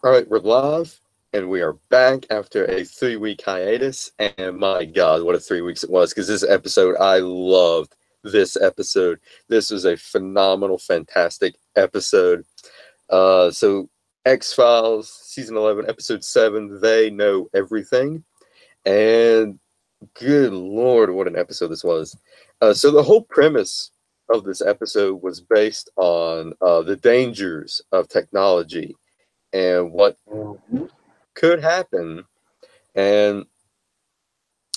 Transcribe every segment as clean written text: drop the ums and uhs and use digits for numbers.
All right, we're live and we are back after a 3 week hiatus. And my God, what a 3 weeks it was! Because this episode, I loved this episode. This was a phenomenal, fantastic episode. So X Files season 11, episode 7. They know everything, and good Lord, what an episode this was! So the whole premise of this episode was based on the dangers of technology and what Mhm. could happen. And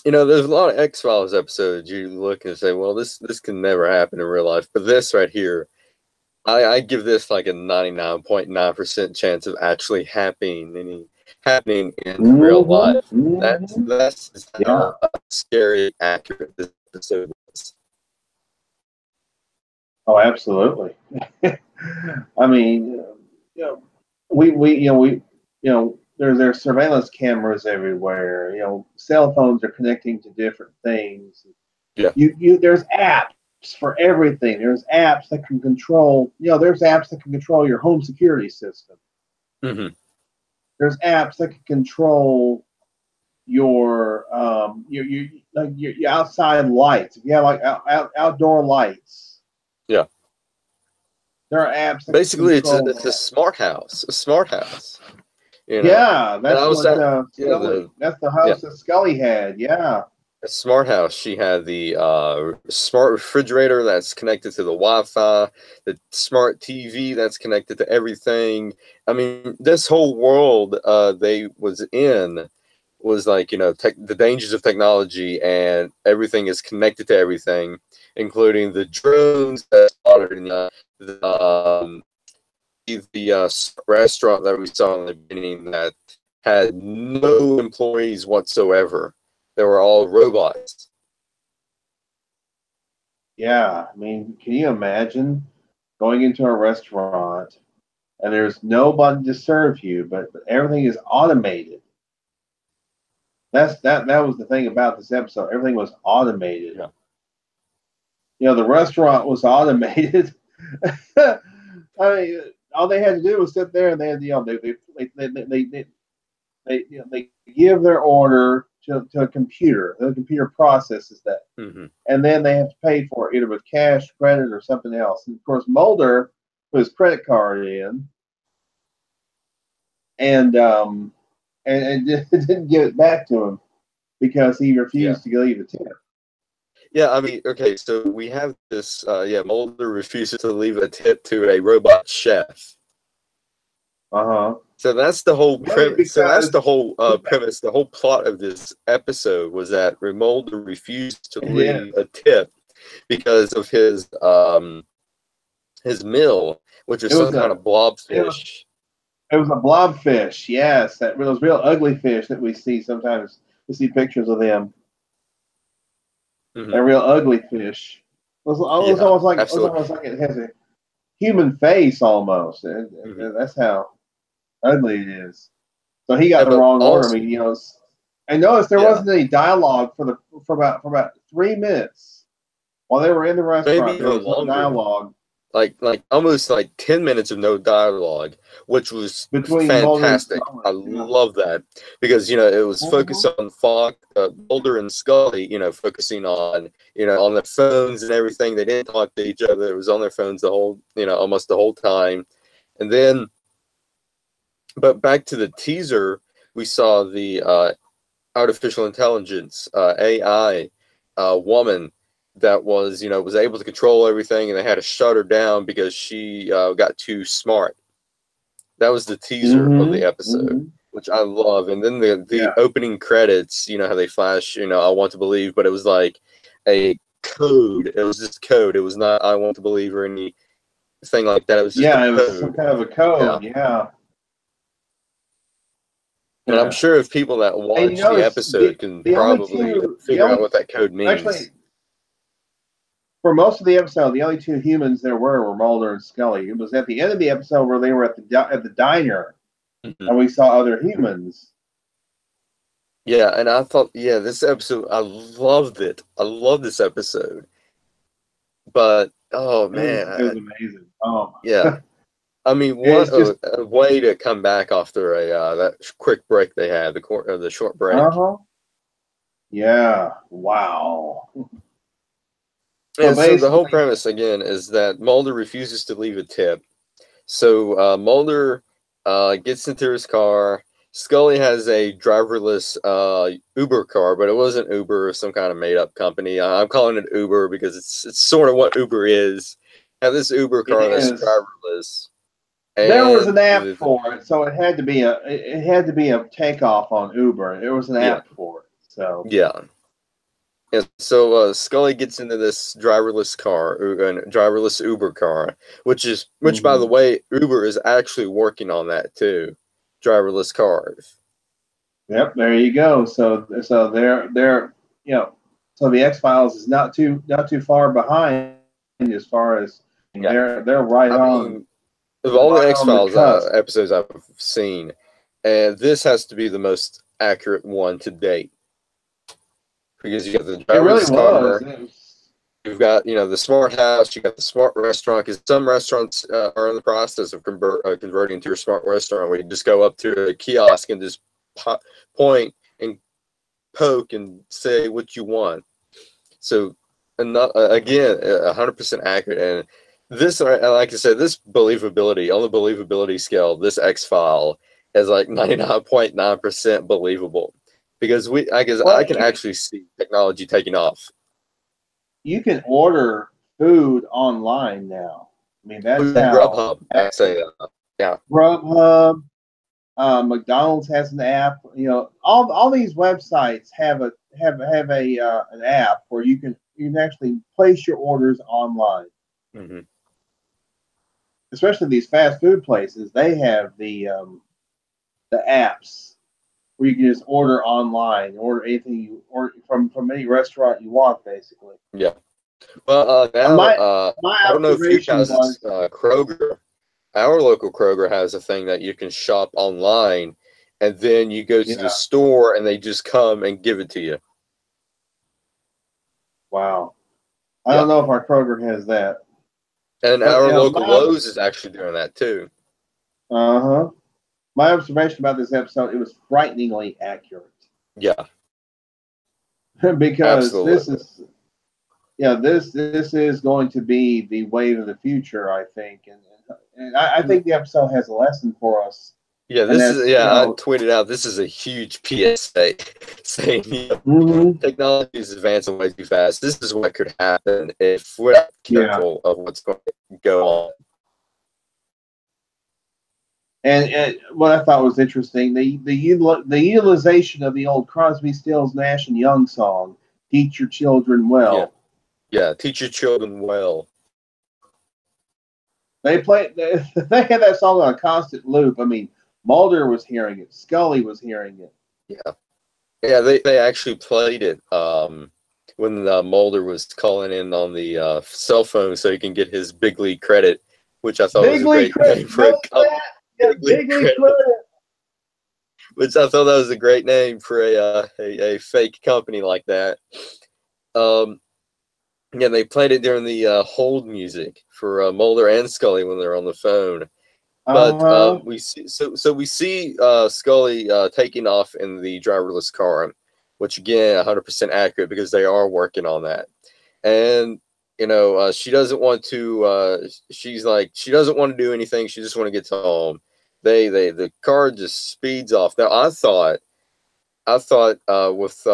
there's a lot of X Files episodes you look and say, well, this can never happen in real life. But this right here, I give this like a 99.9% chance of actually happening in real Mhm. life. Mhm. That's Yeah. how scary accurate this episode was. Oh, absolutely. I mean, you know, there's surveillance cameras everywhere. Cell phones are connecting to different things. Yeah. There's apps for everything. There's apps that can control. There's apps that can control your home security system. Hmm. There's apps that can control your outside lights. If you have like outdoor lights, Yeah. there are apps that can Basically, control it's a that. smart house. A smart house. Yeah, And that's I was what at Scully. That's the yeah. house that Scully had. Yeah, A smart house. She had the smart refrigerator that's connected to the Wi-Fi, the smart TV that's connected to everything. I mean, this whole world they was in was like the dangers of technology, and everything is connected to everything, including the drones that spotted in the restaurant that we saw in the beginning that had no employees whatsoever. They were all robots. yeah. I mean, can you imagine going into a restaurant and there's nobody to serve you, but everything is automated? That was the thing about this episode. Everything was automated. Yeah. The restaurant was automated. I mean, all they had to do was sit there and they had, they give their order to a computer. The computer processes that, Mm-hmm. and then they have to pay for it either with cash, credit, or something else. And of course, Mulder put his credit card in, and it didn't give it back to him because he Yeah. refused to leave a tip. Yeah, I mean, okay, so we have this, Mulder refuses to leave a tip to a robot chef. Uh huh. So that's the whole Really, premise. So that's because the whole premise. The whole plot of this episode was that Mulder refused to yeah, leave a tip because of his meal, which it is some was kind a of it was blobfish. it was a blobfish. Yes, those real ugly fish that we see sometimes. We see pictures of them. Hmm. A real ugly fish. Yeah, It was absolutely. almost like it has a human face almost. Hmm. That's how ugly it is. So he got Yeah, the but wrong order. I also, mean, I noticed there yeah, wasn't any dialogue for about 3 minutes while they were in the maybe restaurant. There even was no longer. dialogue Like almost like 10 minutes of no dialogue, which was between Mulder and fantastic. Scully. I Yeah. love that because it was focused Mhm. on Fox, Mulder and Scully, focusing on their phones and everything. They didn't talk to each other. It was on their phones the whole, almost the whole time. And then, but back to the teaser, we saw the artificial intelligence, AI woman that was able to control everything, and they had to shut her down because she got too smart. That was the teaser of the Mhm. episode, Mhm. which I love. And then the Yeah. opening credits, how they flash, I want to believe, but it was like a code. It was just code. It was not I want to believe or anything like that. It was just a Yeah. It was some code. kind of a Yeah. code. Yeah. And I'm Yeah. sure if people that And you watch the notice episode can the only probably two the figure out only what that code means. actually for most of the episode, the only two humans there were Mulder and Scully. It was at the end of the episode where they were at the diner Mhm. and we saw other humans. Yeah, and I thought, yeah, this episode, I loved it. I love this episode. But oh It was man, it was amazing. yeah, I mean, what It's just a way to come back after that quick break they had, the short break. uh-huh. Yeah. Wow. So And so the whole basically, premise again is that Mulder refuses to leave a tip. So Mulder gets into his car. Scully has a driverless Uber car, but it wasn't Uber, or some kind of made up company. I'm calling it Uber because it's sort of what Uber is. Now this Uber it car that's is. driverless, There was an and app for it, so it had to be a takeoff on Uber. There was an yeah, app for it. So yeah. And so Scully gets into this driverless car, driverless Uber car, which by the mhm. way, Uber is actually working on that too, driverless cars. Yep, there you go. So they're you know so the X Files is not too far behind as far as Yeah, they're right I on mean, of all the right X on the Files cusp. episodes I've seen, and this has to be the most accurate one to date because you got the It really driverless was. car, It was you've got the smart house, you got the smart restaurant. Because some restaurants are in the process of converting to a smart restaurant where you just go up to a kiosk and just point and poke and say what you want. So, again, 100% accurate. And this, like I said, this believability on the believability scale, this X file is like 99.9% believable because I guess I well, can actually see technology taking off. you can order food online now. I mean, that's how Grubhub, I say, yeah, Grubhub, McDonald's has an app. All these websites have a an app where you can actually place your orders online. hmm Especially these fast food places, they have the apps where you can just order online, order anything you or from any restaurant you want, basically. yeah. Well, now My I don't know if you observation guys, was, Kroger. Our local Kroger has a thing that you can shop online, and then you go to the yeah, store, and they just come and give it to you. wow. I Yeah, don't know if our Kroger has that, and but our local my Lowe's is actually doing that too. uh-huh. My observation about this episode, it was frighteningly accurate. Yeah, Because absolutely. this is going to be the wave of the future, I think, and I think the episode has a lesson for us, Yeah, and this is that's yeah. I tweeted out this is a huge PSA saying mhm, technology is advancing way too fast. This is what could happen if we're not yeah. careful of what's going to go on. And what I thought was interesting, the utilization of the old Crosby, Stills, Nash and Young song, "Teach Your Children Yeah, Well." yeah. Teach your children well. They had that song on a constant loop. I mean, Mulder was hearing it, Scully was hearing it. Yeah, yeah. They actually played it when Mulder was calling in on the cell phone so he can get his big league credit, which I thought was Big a League great Credit, name you for a know company. that? Yeah, Big league Big League credit, Credit. which I thought that was a great name for a fake company like that. Um, yeah, they played it during the hold music for Mulder and Scully when they're on the phone. But Uh-huh. we see Scully taking off in the driverless car, which again 100% accurate because they are working on that. And she doesn't want to. She's like she doesn't want to do anything. She just want to get to home. The car just speeds off. Now I thought with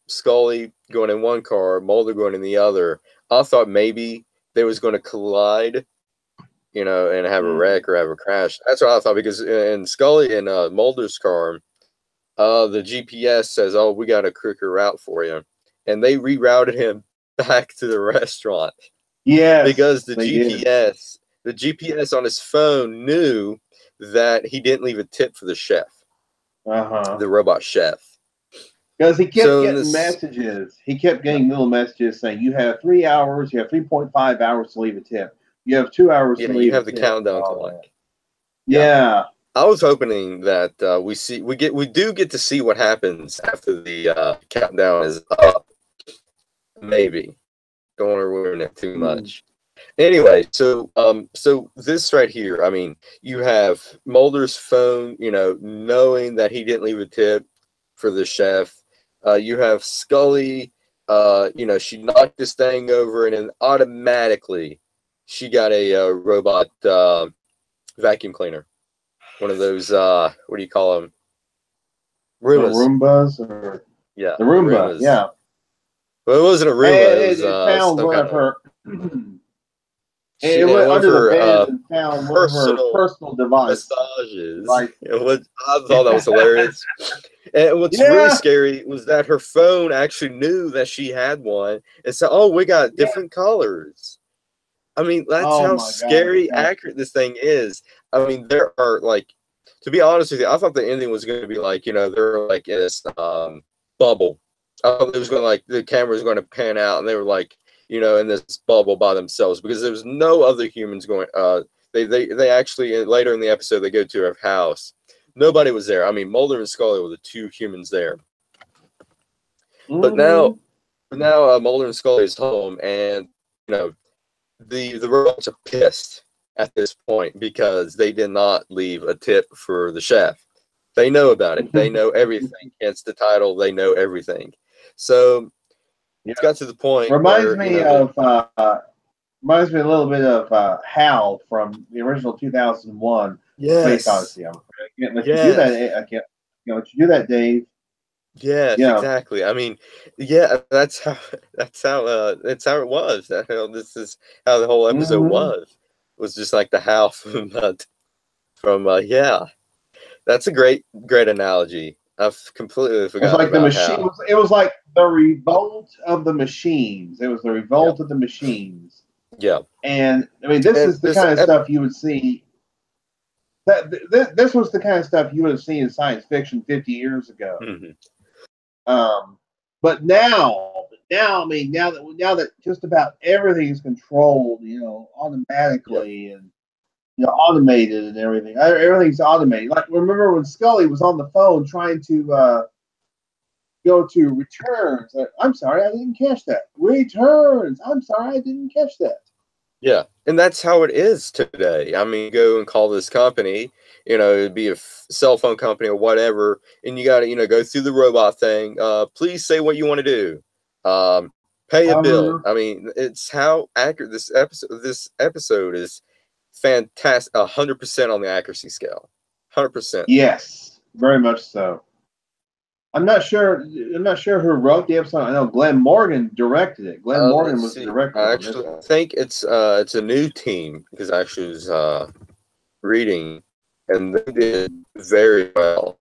Scully going in one car, Mulder going in the other, I thought maybe they was going to collide, and have a Mm. wreck or have a crash. That's what I thought because in Scully and Mulder's car, the GPS says, "Oh, we got a quicker route for you," and they rerouted him back to the restaurant Yes, because the they did. GPS, the GPS on his phone knew that he didn't leave a tip for the chef, Uh-huh. the robot chef. Because he kept So in getting this, messages. He kept getting little messages saying, "You have 3 hours. You have 3.5 hours to leave a tip. You have 2 hours to yeah, you leave a have the tip," and countdown all that. clock. Yeah, Yeah. I was hoping that we do get to see what happens after the countdown is up. Maybe don't want to ruin it too Mm. much. Anyway, so this right here, I mean, you have Mulder's phone, knowing that he didn't leave a tip for the chef. You have Scully, she knocked this thing over, and then automatically she got a robot vacuum cleaner, one of those what do you call them? The Roombas. Roombas, or Yeah, the Roomba, Roombas. yeah. Well, it wasn't a And Roomba. It was it found some one kind of of her. she, It went one of under the her bed and found one of her personal personal devices. massages. Like, I thought that was hilarious. And what's really yeah, scary was that her phone actually knew that she had one and said, "Oh, we got yeah. different colors." I mean, that's Oh how my God. scary Yeah. accurate this thing is. I mean, there are like, to be honest with you, I thought the ending was going to be like, they're like in this bubble. I thought it was going to like the camera was going to pan out, and they were like, in this bubble by themselves because there was no other humans going. They actually later in the episode they go to her house. Nobody was there. I mean, Mulder and Scully were the two humans there. But now Mulder and Scully is home, and the robots are pissed at this point because they did not leave a tip for the chef. They know about it. They know everything. Hence the title. They know everything. So it's got to the point Reminds where me of reminds me a little bit of Hal from the original 2001 Space yes, Odyssey. I can't let you do that. I can't let you do that, Dave. yes, Yeah. exactly. I mean, yeah, that's how it was. This is how the whole episode was. It was just like the Hal from yeah. That's a great analogy. I've completely It was forgotten like the about machine. Hal. It was like the revolt of the machines. It was the revolt of the machines. Yeah. And I mean, this is the kind of stuff you would see. This was the kind of stuff you would have seen in science fiction 50 years ago. But now, I mean, now that just about everything is controlled, automatically and automated and everything. Everything's automated. Like, remember when Scully was on the phone trying to go to returns? I'm sorry, I didn't catch that. Returns. I'm sorry, I didn't catch that. Yeah, and that's how it is today. I mean, go and call this company. It'd be a cell phone company or whatever, and you got to go through the robot thing. Please say what you want to do. Pay a bill. I mean, it's how accurate this episode is. Fantastic, 100% on the accuracy scale. 100%. Yes, very much so. I'm not sure who wrote the episode. I know Glenn Morgan directed it. Glenn Morgan was the director. I think it's a new team because I actually was reading, and they did very well.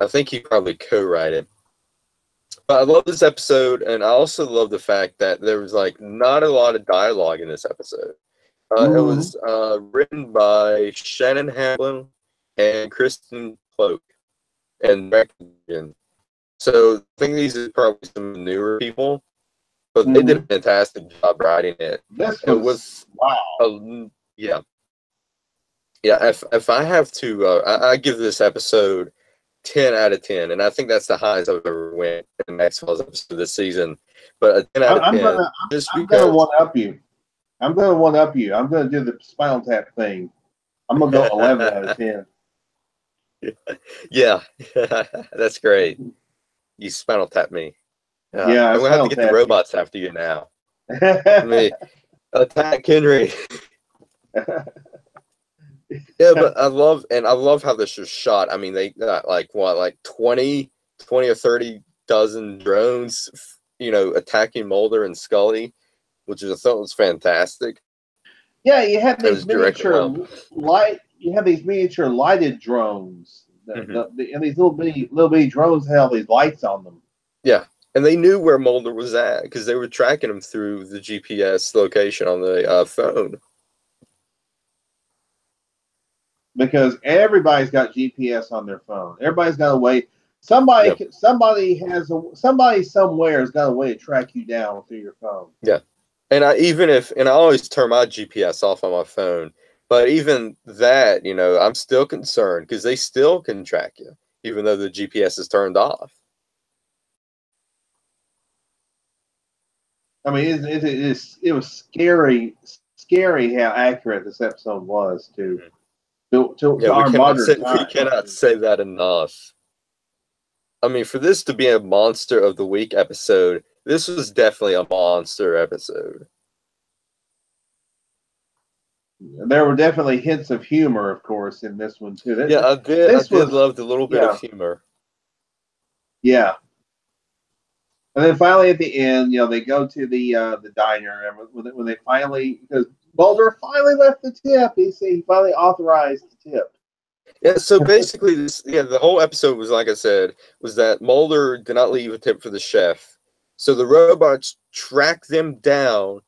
I think he probably co-wrote it. But I love this episode, and I also love the fact that there was like not a lot of dialogue in this episode. It was written by Shannon Hamlin and Kristen Cloak, and so I think these are probably some newer people, but they did a fantastic job writing it. It was wow. Yeah. If I have to, I give this episode 10 out of 10, and I think that's the highest I've ever went in the X-Files episode this season. But a 10 out of 10. I'm gonna one up you. I'm gonna do the Spinal Tap thing. I'm gonna go 11 out of 10. Yeah, that's great. You Spinal Tap me. Yeah, I'm gonna have to get the robots after you now. Me attack Henry. Yeah, but I love how this was shot. I mean, they got like 20 or 30 dozen drones, attacking Mulder and Scully, which I thought was fantastic. Yeah, you have these miniature lighted drones, and these little bitty drones have these lights on them. Yeah, and they knew where Mulder was at because they were tracking him through the GPS location on the phone. Because everybody's got GPS on their phone. Everybody's got a way. Somebody somewhere has got a way to track you down through your phone. Yeah, and I always turn my GPS off on my phone, but even that, I'm still concerned because they still can track you even though the GPS is turned off. I mean, it was scary how accurate this episode was to our modern we time. cannot say that enough. I mean, for this to be a Monster of the Week episode, this was definitely a monster episode. There were definitely hints of humor, of course, in this one too. I did love the little bit of humor. Yeah. And then finally at the end, they go to the diner, and when they finally, because Mulder finally left the tip, he finally authorized the tip. Yeah, so basically, the whole episode was, like I said, was that Mulder did not leave a tip for the chef. So the robots tracked them down,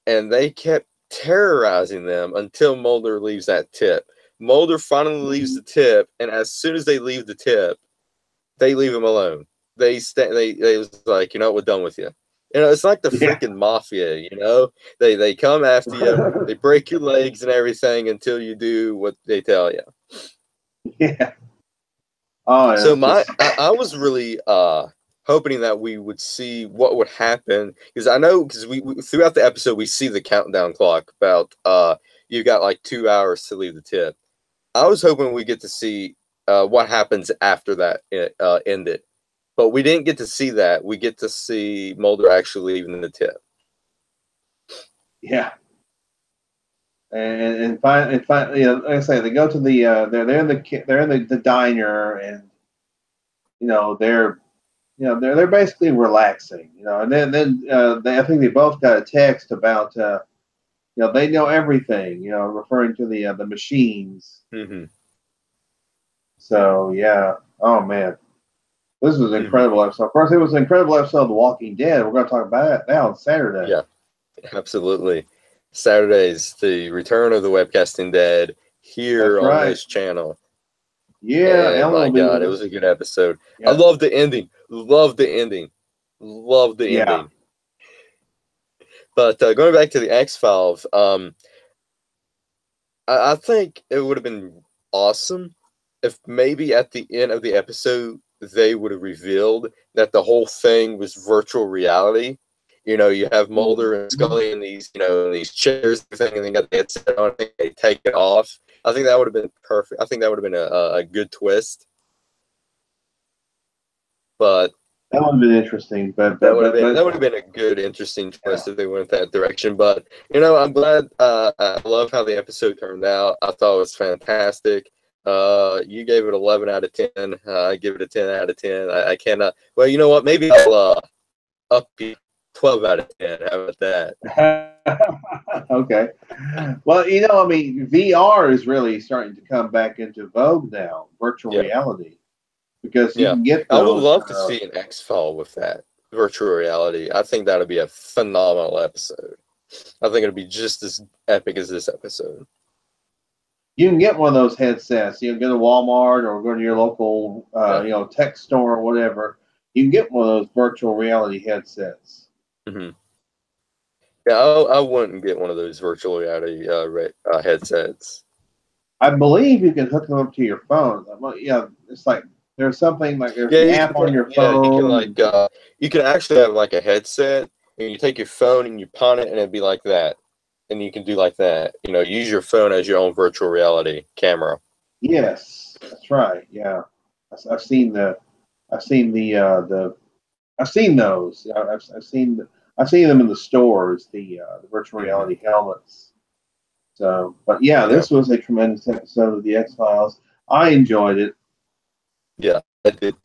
and they kept terrorizing them until Mulder leaves that tip. Mulder finally leaves the tip, and as soon as they leave the tip, they leave him alone. They was like, we're done with you. It's like the freaking mafia, They come after you, they break your legs and everything until you do what they tell you. Yeah. Oh, so I was really hoping that we would see what would happen, because we throughout the episode we see the countdown clock about you got like 2 hours to leave the tip. I was hoping we get to see what happens after that ended, but we didn't get to see that. We get to see Mulder actually leaving the tip. Yeah. And finally, like I say, they go to the they're in the diner, and they're basically relaxing, and then I think they both got a text about they know everything, referring to the machines. Mm-hmm. So yeah, oh man, this was an incredible episode. Of course, it was an incredible episode of The Walking Dead. We're going to talk about that now on Saturday. Yeah, absolutely. Saturday's the return of the Webcasting Dead here on this channel. Yeah, and my God, it was a good episode. Yeah. I love the ending. Love the ending. But going back to the X-Files, I think it would have been awesome if maybe at the end of the episode they would have revealed that the whole thing was virtual reality. You have Mulder and Scully in these, in these chairs, and they got the headset on, and they take it off. I think that would have been perfect. I think that would have been a good twist. But that would have been interesting. But that would have been a good, interesting twist if they went that direction. But I'm glad. I love how the episode turned out. I thought it was fantastic. You gave it 11 out of 10. I give it a 10 out of 10. I cannot. Well, you know what? Maybe I'll up you 12 out of 10. How about that? Okay. Well, I mean, VR is really starting to come back into vogue now, virtual reality, because you can get those. I would love to see an X-File with that virtual reality. I think that would be a phenomenal episode. I think it'll be just as epic as this episode. You can get one of those headsets. You can go to Walmart or go to your local, tech store or whatever. You can get one of those virtual reality headsets. Mm-hmm. Yeah, I wouldn't get one of those virtual reality headsets. I believe you can hook them up to your phone. Yeah, it's like there's something like there's an app on your phone. You can actually have like a headset, and you take your phone and you pawn it, and it'd be like that, and you can do like that. Use your phone as your own virtual reality camera. Yes, that's right. Yeah, I've seen those. I've seen them in the stores. The virtual reality helmets. So, but yeah, this was a tremendous episode of the X-Files. I enjoyed it. Yeah, I did.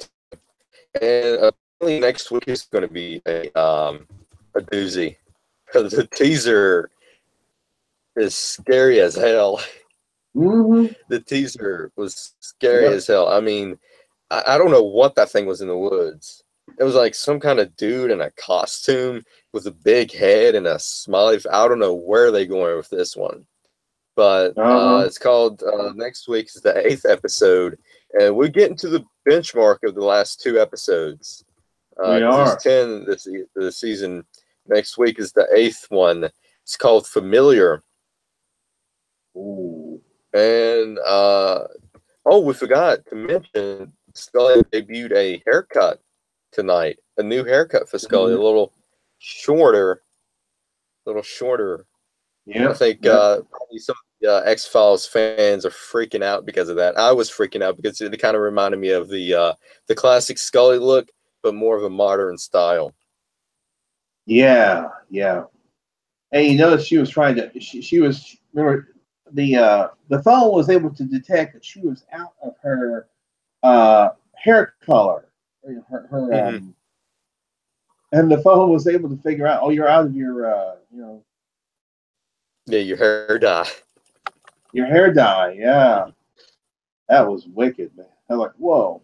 And apparently next week is going to be a doozy. The teaser is scary as hell. Mm-hmm. The teaser was scary as hell. I mean, I don't know what that thing was in the woods. It was like some kind of dude in a costume with a big head and a smiley. I don't know where they're going with this one. But it's called, next week is the 8th episode. And we're getting to the benchmark of the last 2 episodes. We are. There's 10 this season. Next week is the 8th one. It's called Familiar. Ooh. And, we forgot to mention Scully debuted a haircut tonight. A new haircut for Scully, a little shorter little shorter. Yeah. I think probably some X-Files fans are freaking out because of that. I was freaking out because it kind of reminded me of the classic Scully look, but more of a modern style. Yeah, yeah. And you notice she was trying to. She was, remember, the phone was able to detect that she was out of her hair color. Mhm. And the phone was able to figure out, oh, you're out of your Yeah, your hair dye. your hair dye. Yeah, that was wicked, man. I'm like, whoa.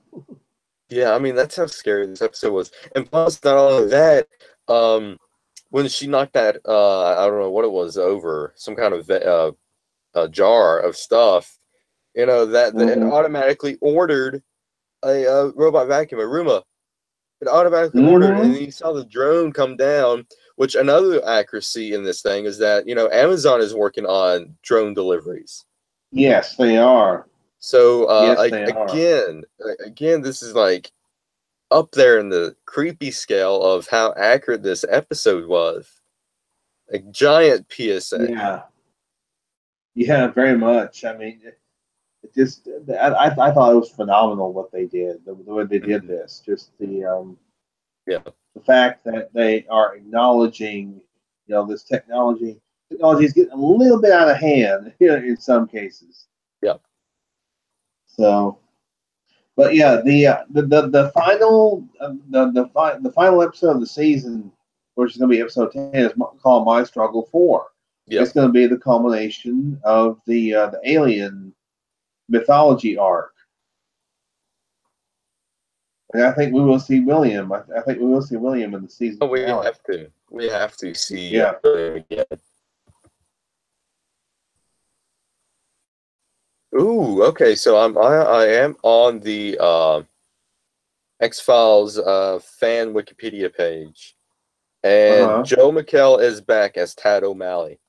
Yeah, I mean that's how scary this episode was. And plus, not only that, when she knocked that I don't know what it was over, some kind of a jar of stuff, that it Mm-hmm. automatically ordered a robot vacuum, a Roomba. It automatically ordered, and Mm-hmm. you saw the drone come down. Which another accuracy in this thing is that Amazon is working on drone deliveries. Yes, they are. So Yes, they are. again, this is like up there in the creepy scale of how accurate this episode was. A giant PSA. Yeah, yeah, very much. I mean, it just I thought it was phenomenal what they did, the way they did Mhm. this. Just Yeah, the fact that they are acknowledging, this technology. Technology is getting a little bit out of hand in some cases. yeah. So, but yeah, the final the final episode of the season, which is going to be episode 10, is called My Struggle 4. Yep. It's going to be the culmination of the alien mythology arc. And I think we will see William. I think we will see William in the season Oh, we finale. have to. We have to see Yeah. William again. Ooh, okay. So I am on the X-Files fan Wikipedia page, and Uh-huh. Joe McHale is back as Tad O'Malley.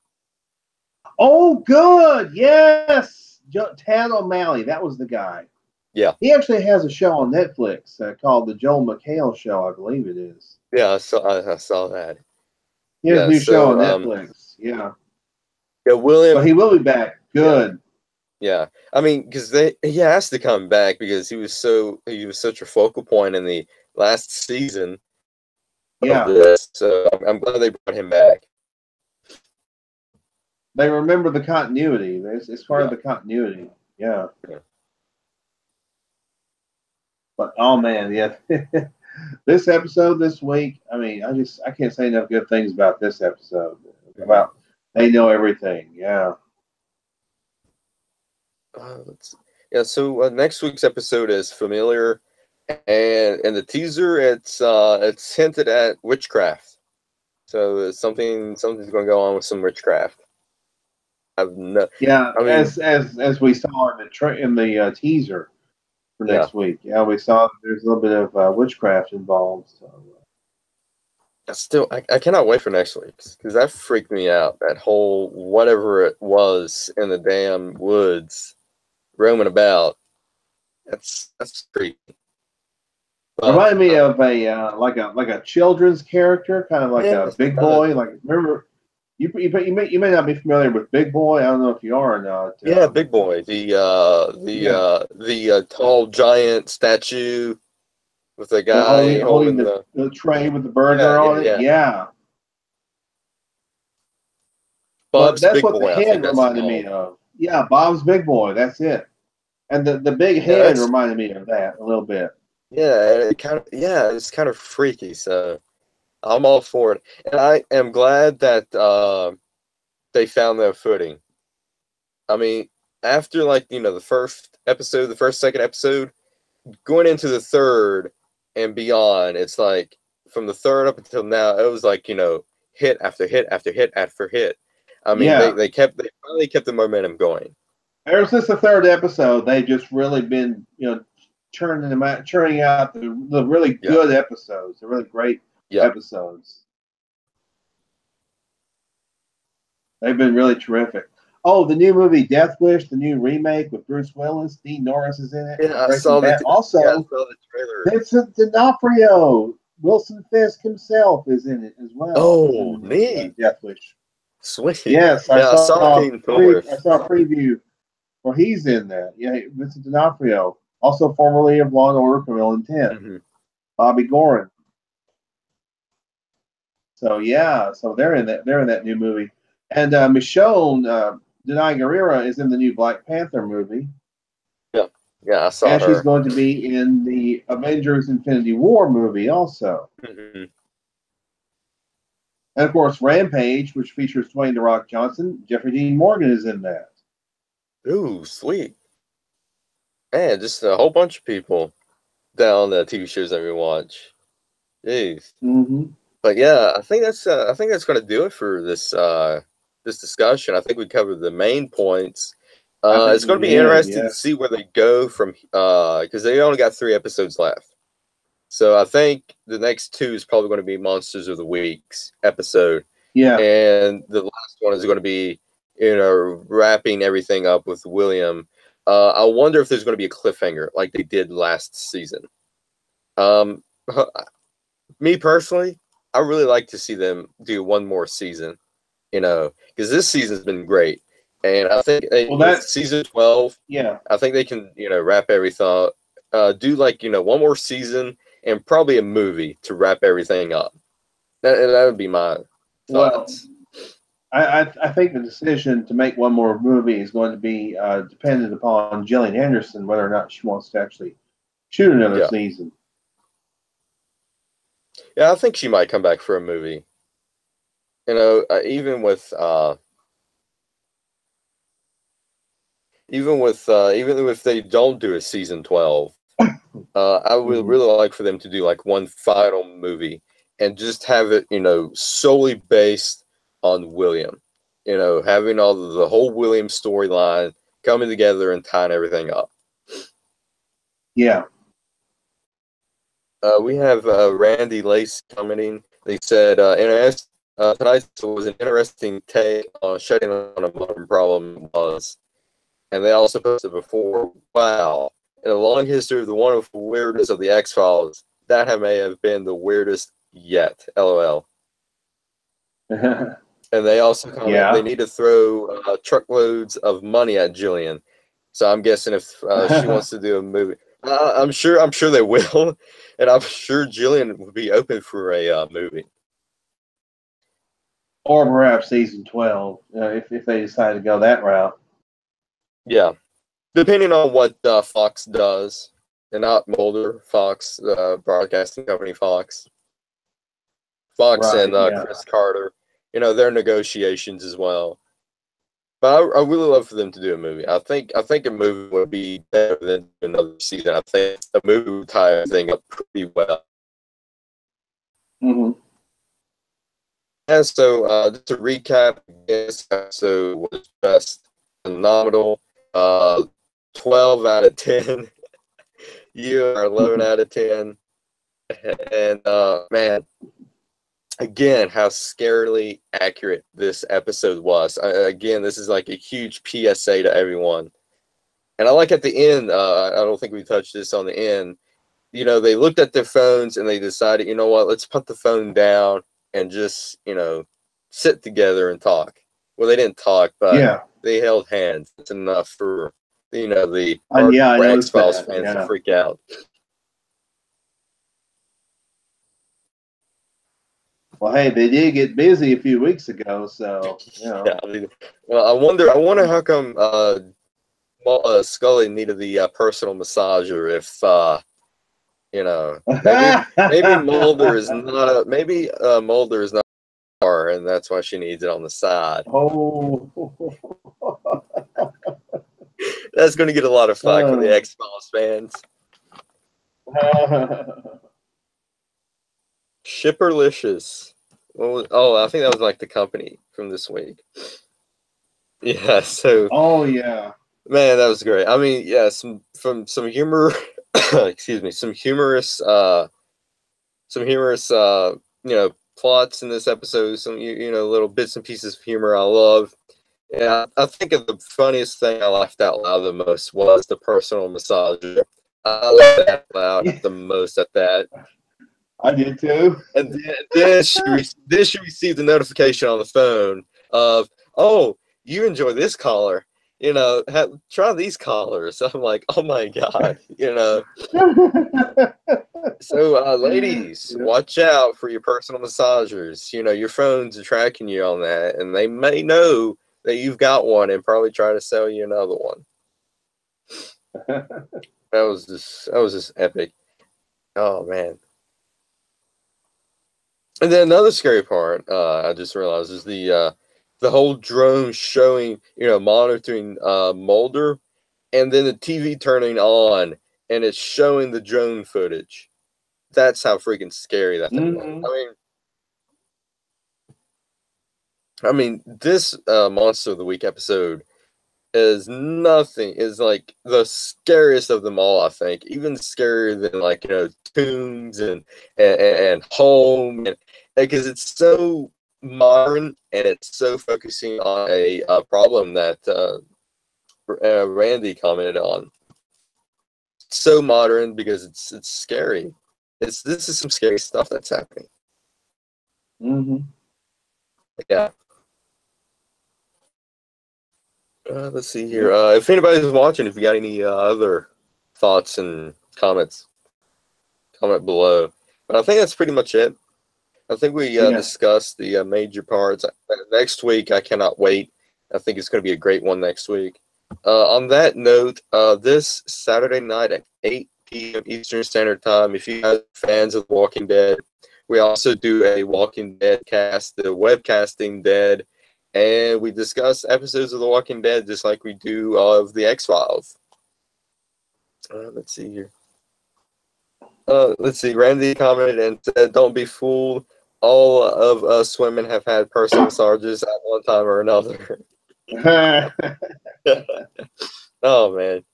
Oh, good. Yes. Tad O'Malley. That was the guy. Yeah, He actually has a show on Netflix called The Joel McHale Show, I believe it is. yeah. I saw that. He has a Yeah. new show on So Netflix. Yeah. yeah, So William. he will be back. Yeah, Good. yeah. I mean, because he has to come back because he was such a focal point in the last season of Yeah. this. So I'm glad they brought him back. They remember the continuity. It's part of Yeah. the continuity. Yeah. Yeah. But oh man, yeah. This episode this week, I mean, I can't say enough good things about this episode. Mhm. About they know everything. Yeah. Yeah. So next week's episode is familiar, and in the teaser, it's hinted at witchcraft. So something's going to go on with some witchcraft. I've no. Yeah, I mean, as we saw in the teaser for yeah. next week. Yeah, we saw there's a little bit of witchcraft involved. So. I cannot wait for next week because that freaked me out. That whole whatever it was in the damn woods roaming about. That's creepy. But Reminded me of a like a children's character, kind of like yeah, a it Big does. Boy. Like remember, you may not be familiar with Big Boy. I don't know if you are or not. Yeah, Big Boy, Yeah, the tall giant statue with the the guy holding holding the the tray with the yeah burger yeah on it. yeah. Yeah, but Bub's that's Big what the Boy, I think head that's reminded me called. of. Yeah, Bob's Big Boy. That's it. And the big Yeah, head that's reminded me of that a little bit. it's kind of freaky. So I'm all for it, and I am glad that they found their footing. I mean, after like the first episode, the first second episode, going into the third and beyond, it's like from the third up until now, it was like hit after hit after hit after hit. I mean, Yeah. they finally kept the momentum going. Ever since the third episode, they've just really been, churning out the really Yeah, good episodes, the really great yeah. episodes. They've been really terrific. Oh, the new movie Death Wish, the new remake with Bruce Willis, Dean Norris is in it Yeah, from Breaking Bad. I saw Also, the trailer. Vincent D'Onofrio, Wilson Fisk himself is in it as well. Is Oh, in neat. Death Wish. Sweet. Yes, Yeah, I saw Kane Pilgrim. I saw a preview where he's in that. Yeah, Vincent D'Onofrio, also formerly of Law and Order: Criminal Intent. Mm-hmm. Bobby Gorin. So yeah, so they're in that. They're in that new movie, and Michonne Denai Guerrera is in the new Black Panther movie. Yeah, yeah, I saw and her. she's going to be in the Avengers: Infinity War movie also. Mm-hmm. And of course, Rampage, which features Dwayne The Rock Johnson, Jeffrey Dean Morgan is in that. Ooh, sweet. Man, just a whole bunch of people down the TV shows that we watch. Jeez. Mm-hmm. But yeah, I think that's going to do it for this discussion. I think we covered the main points. It's going to be interesting to see where they go from because they only got 3 episodes left. So I think the next 2 is probably going to be Monsters of the Week's episode. Yeah. And the last one is going to be, wrapping everything up with William. I wonder if there's going to be a cliffhanger like they did last season. Me personally, I really like to see them do one more season, because this season's been great. And I think that's season 12. Yeah. I think they can, wrap everything up. Do one more season and probably a movie to wrap everything up. That would be my thoughts. Well, I think the decision to make one more movie is going to be dependent upon Gillian Anderson, whether or not she wants to actually shoot another season. Yeah, I think she might come back for a movie. Even if they don't do a season 12, I would really like for them to do like one final movie and just have it, solely based on William. Having the whole William storyline coming together and tying everything up. Yeah. We have Randy Lace commenting. They said, tonight was an interesting take on shutting on a modern problem was. And they also posted before, wow, in a long history of the wonderful weirdness of the X-Files, that may have been the weirdest yet. LOL. And they also comment they need to throw truckloads of money at Gillian. So I'm guessing if she wants to do a movie, I'm sure they will, and I'm sure Gillian would be open for a movie, or perhaps season 12 if they decide to go that route. Yeah, depending on what Fox does, and not Mulder, Fox, broadcasting company Fox, and Chris Carter, their negotiations as well. But I really love for them to do a movie. I think a movie would be better than another season. I think a movie would tie everything up pretty well. Mm-hmm. And so, just to recap, this episode was just phenomenal. 12 out of 10. You are 11 out of 10. And man, again, how scarily accurate this episode was. Again, this is like a huge PSA to everyone. And I like at the end, I don't think we touched this on the end, they looked at their phones and they decided, you know what, let's put the phone down and just, sit together and talk. Well, they didn't talk, but they held hands. It's enough for, the X-Files fans to freak out. Well, hey, they did get busy a few weeks ago, so Yeah, well, I wonder how come Scully needed the personal massager if maybe Mulder is not Mulder is not her, and that's why she needs it on the side. Oh, that's going to get a lot of flack from the X-Files fans. Shipperlicious. Oh, I think that was like the company from this week. Yeah. So. Oh yeah. Man, that was great. I mean, yeah, some humor. Excuse me. Some humorous. Plots in this episode. Some little bits and pieces of humor I love. Yeah, I think of the funniest thing I laughed out loud the most was the personal massager. I laughed out loud the most at that. I did too. And then she received a notification on the phone of, oh, you enjoy this collar, try these collars. I'm like, oh my God, So, ladies, Yeah. watch out for your personal massagers. Your phones are tracking you on that, and they may know that you've got one and probably try to sell you another one. That was just epic. Oh man. And then another scary part, I just realized, is the whole drone showing, monitoring Mulder, and then the TV turning on and it's showing the drone footage. That's how freaking scary that thing was. Mm-hmm. I mean, this Monster of the Week episode is like the scariest of them all, I think. Even scarier than, like, Tombs and Home, and because it's so modern and it's so focusing on a problem that Randy commented on. So modern because it's scary. This is some scary stuff that's happening. Mm-hmm. Yeah. Let's see here. If anybody's watching, if you got any other thoughts and comments, comment below. But I think that's pretty much it. I think we discussed the major parts. Next week, I cannot wait. I think it's going to be a great one next week. On that note, this Saturday night at 8 p.m. Eastern Standard Time, if you guys are fans of Walking Dead, we also do a Walking Dead cast, the Webcasting Dead, and we discuss episodes of The Walking Dead just like we do of The X-Files. Let's see here. Let's see. Randy commented and said, "Don't be fooled. All of us women have had personal massages at one time or another." Oh, man.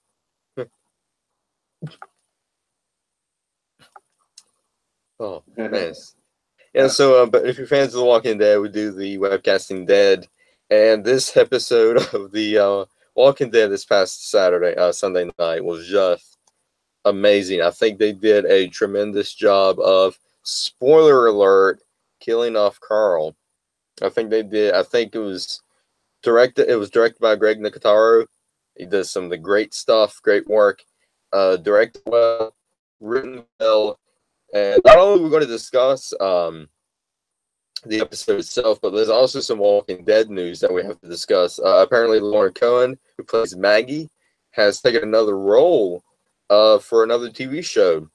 Oh, man. Yeah, so, but if you're fans of The Walking Dead, we do the Webcasting Dead. And this episode of the Walking Dead this past Sunday night was just amazing. I think they did a tremendous job of, spoiler alert, killing off Carl. I think they did. I think it was directed by Greg Nicotero. He does some of the great stuff, great work. Directed well, written well. And not only are we going to discuss the episode itself, but there's also some Walking Dead news that we have to discuss. Apparently, Lauren Cohen, who plays Maggie, has taken another role for another TV show.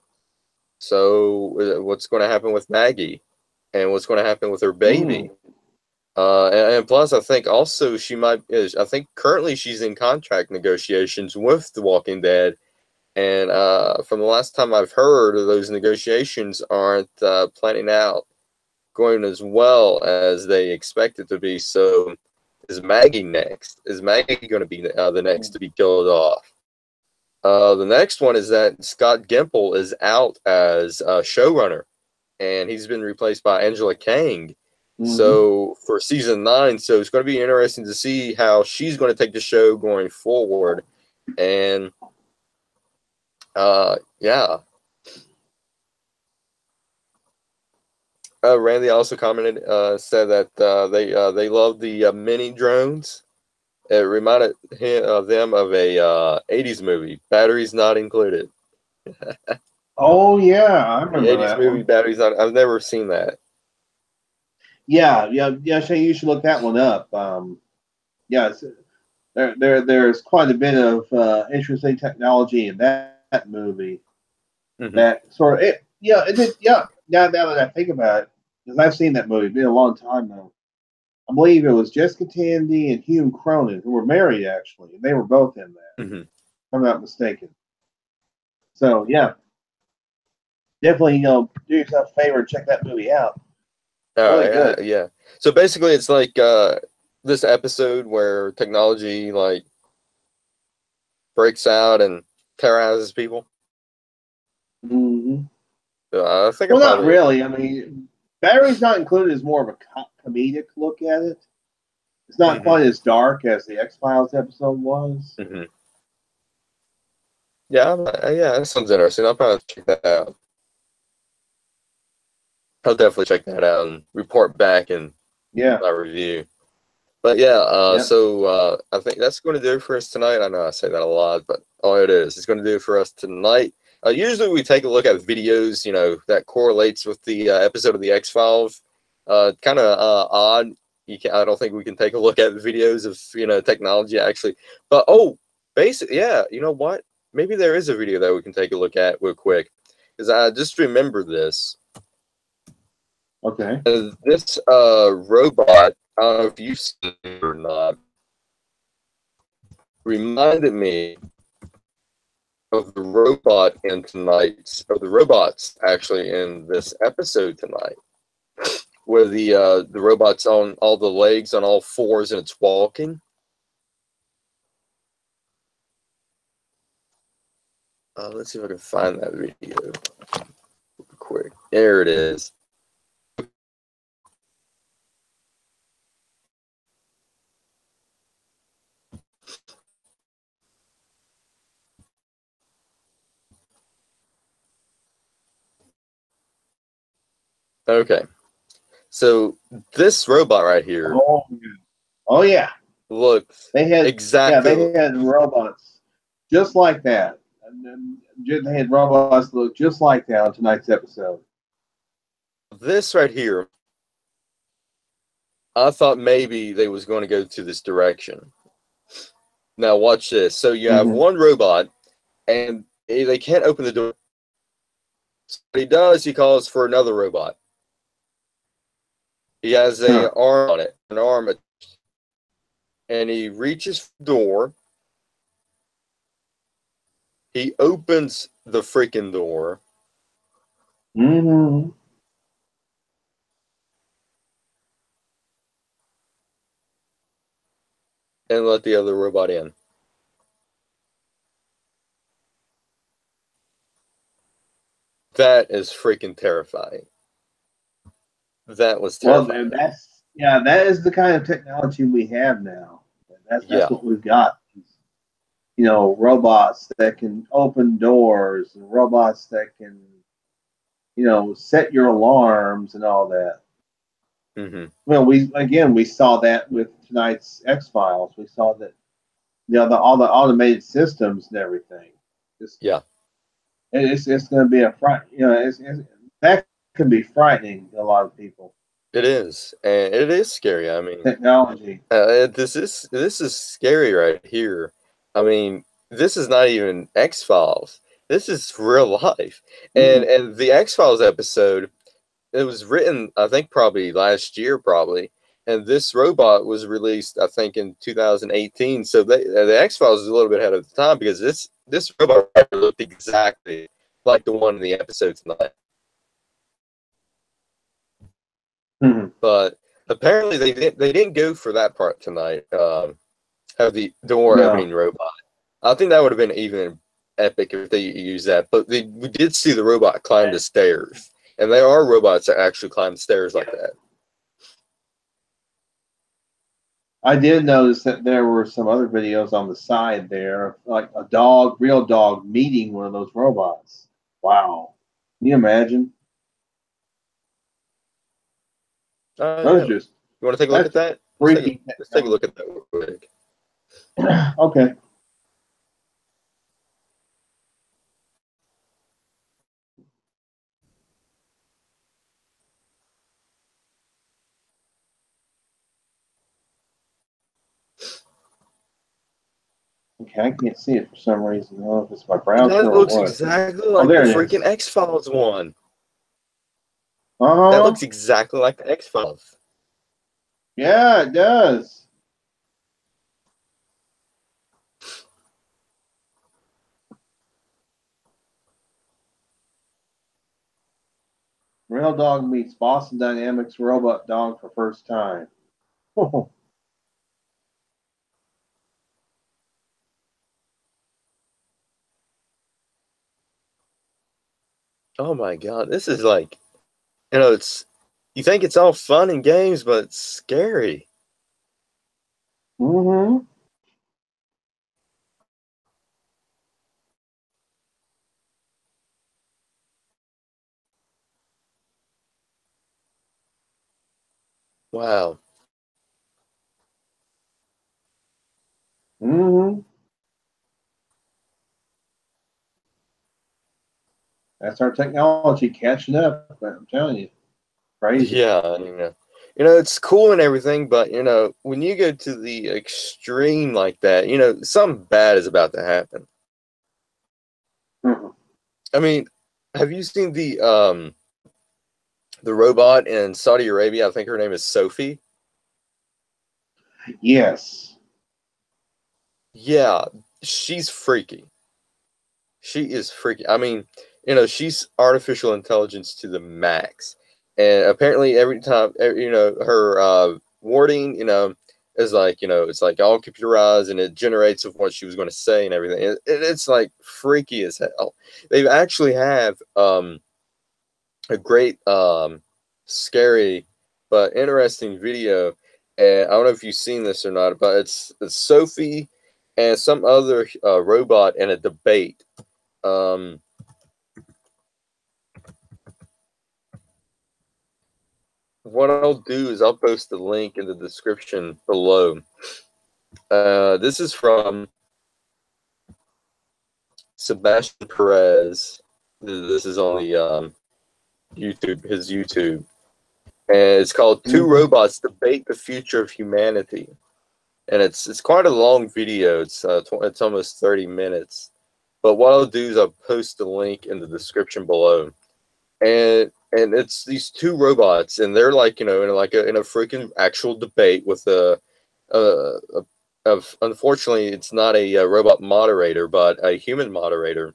So, what's going to happen with Maggie, and what's going to happen with her baby? And plus, I think also I think currently she's in contract negotiations with The Walking Dead. And from the last time I've heard, those negotiations aren't planning out going as well as they expect it to be. So is Maggie next? Is Maggie going to be the next to be killed off? The next one is that Scott Gimple is out as showrunner, and he's been replaced by Angela Kang. So for season 9, so it's going to be interesting to see how she's going to take the show going forward. And yeah. Randy also commented, said that they love the mini drones. It reminded them of a 80s movie, Batteries Not Included. Oh yeah, I remember the 80s that movie, one. Batteries Not. I've never seen that. Yeah. Shane, you should look that one up. There's quite a bit of interesting technology in that movie. Mm-hmm. That sort of it. Yeah, it did. Yeah. Now that I think about it, because I've seen that movie, it's been a long time now. I believe it was Jessica Tandy and Hume Cronin, who were married actually, and they were both in that. Mm-hmm. If I'm not mistaken. So yeah, definitely do yourself a favor and check that movie out. Really good. Yeah. So basically, it's like this episode where technology like breaks out and terrorizes people. Mm-hmm. I think not really. I mean, Batteries Not Included is more of a comedic look at it. It's not quite as dark as the X-Files episode was. Mm-hmm. Yeah, that sounds interesting. I'll probably check that out. I'll definitely check that out and report back in my review. But yeah, Yep. so I think that's going to do it for us tonight. I know I say that a lot, but all it is, it's going to do it for us tonight. Usually we take a look at videos, that correlates with the episode of the X-Files. Kind of odd. I don't think we can take a look at videos of, technology actually. But, basically, yeah, you know what? Maybe there is a video that we can take a look at real quick. Because I just remember this. Okay. This robot, I don't know if you've seen it or not, reminded me of the robot of the robots actually in this episode tonight, where the robot's on all the legs on all fours and it's walking. Let's see if I can find that video real quick. There it is. Okay, so this robot right here Oh yeah. looks They had exactly. they had robots just like that. And then they had robots that look just like that on tonight's episode. This right here, I thought maybe they was going to go to this direction. Now watch this. So you have one robot, and they can't open the door. So what he does, he calls for another robot. He has a arm on it, an arm, and he reaches for the door. He opens the freaking door. Mm-hmm. And let the other robot in. That is freaking terrifying. That was terrifying. Well, that is the kind of technology we have now. That's what we've got. Robots that can open doors and robots that can, set your alarms and all that. Mm-hmm. Well, we saw that with tonight's X-Files. We saw that, all the automated systems and everything. Yeah. It's going to be a fright. That can be frightening to a lot of people. It is, and it is scary. I mean, technology. This is scary right here. I mean, this is not even X-Files. This is real life. And the X-Files episode, it was written, I think, probably last year, probably. And this robot was released, I think, in 2018. So the X-Files is a little bit ahead of the time because this robot looked exactly like the one in the episode tonight. But apparently they didn't go for that part tonight. Have the door opening robot. I think that would have been even epic if they used that. But we did see the robot climb the stairs, and there are robots that actually climb stairs like that. I did notice that there were some other videos on the side there, like a real dog, meeting one of those robots. Wow. Can you imagine? Yeah. You want to take a look at that? Let's take a look at that real quick. Okay. Okay, I can't see it for some reason. I don't know if it's my browser That or looks what. exactly like the freaking X-Files one. That looks exactly like the X-Files. Yeah, it does. Real dog meets Boston Dynamics robot dog for first time. Oh my god, this is like, you think it's all fun and games, but it's scary. Mm-hmm. Wow. Mm-hmm. That's our technology catching up. I'm telling you, crazy. Yeah, it's cool and everything, but when you go to the extreme like that, something bad is about to happen. Mm-hmm. I mean, have you seen the robot in Saudi Arabia? I think her name is Sophie. Yes. Yeah, she's freaky. She is freaky. I mean, she's artificial intelligence to the max. And apparently every time, her wording, is like, it's like all computerized and it generates of what she was going to say and everything. It's like freaky as hell. They actually have a great, scary, but interesting video. And I don't know if you've seen this or not, but it's Sophie and some other robot in a debate. Um, what I'll do is I'll post the link in the description below. This is from Sebastian Perez. This is on the YouTube, his YouTube, and it's called Two Robots Debate the Future of Humanity. And it's quite a long video. It's almost 30 minutes. But what I'll do is I'll post the link in the description below. And it's these two robots, and they're like in a freaking actual debate with unfortunately it's not a robot moderator but a human moderator,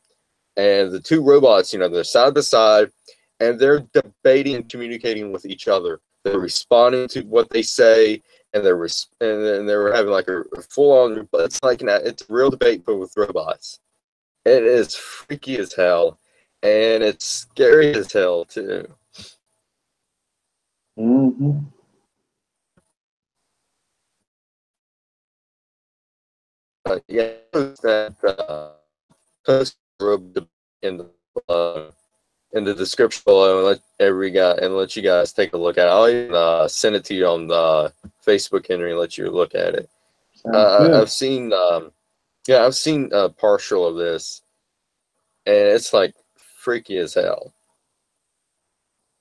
and the two robots, they're side by side, and they're debating and communicating with each other. They're responding to what they say, and they're having like a full on. But it's a real debate but with robots. It is freaky as hell. And it's scary as hell too. Mm-hmm. Yeah, post in the description below and let you guys take a look at it. I'll even send it to you on Facebook, Henry, and let you look at it. I've seen I've seen partial of this, and it's like freaky as hell.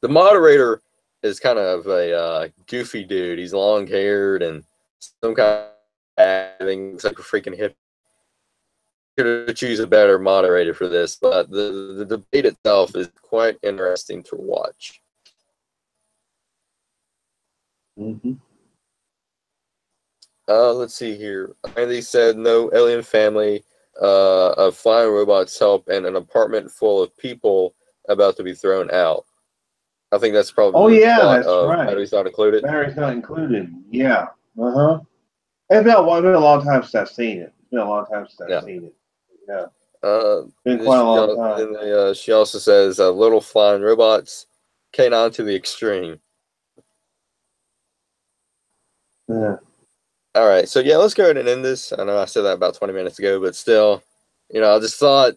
The moderator is kind of a goofy dude. He's long haired and some kind of thing. Looks like a freaking hippie. Could choose a better moderator for this, but the debate itself is quite interesting to watch. Mm-hmm. Let's see here. Andy said no alien family of flying robots help in an apartment full of people about to be thrown out. I think that's probably the plot that's of right. Batteries Not Included. Batteries Not Included. Yeah. Uh-huh. It's been a long time since I've seen it. It's been a long time since I've seen it. Yeah. Been quite a long time. And she also says little flying robots, canine to the extreme. Yeah. All right, so yeah, let's go ahead and end this. I know I said that about 20 minutes ago, but still, I just thought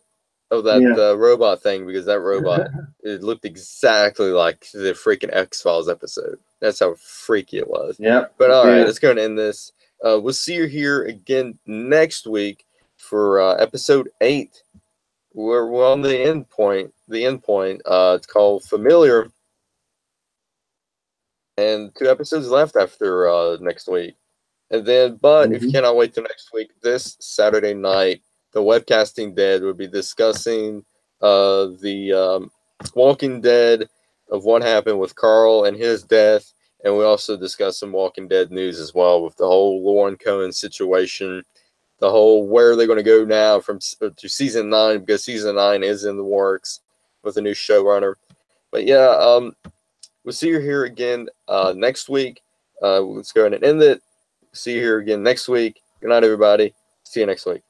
of that robot thing because that robot, it looked exactly like the freaking X-Files episode. That's how freaky it was. Yeah. But all right, let's go ahead and end this. We'll see you here again next week for episode 8. We're on the end point. It's called Familiar, and 2 episodes left after next week. And then, but if you cannot wait till next week, this Saturday night, the Webcasting Dead will be discussing the Walking Dead of what happened with Carl and his death. And we also discuss some Walking Dead news as well with the whole Lauren Cohen situation, the whole where are they going to go now to season 9, because season 9 is in the works with a new showrunner. But yeah, we'll see you here again next week. Let's go ahead and end it. See you here again next week. Good night, everybody. See you next week.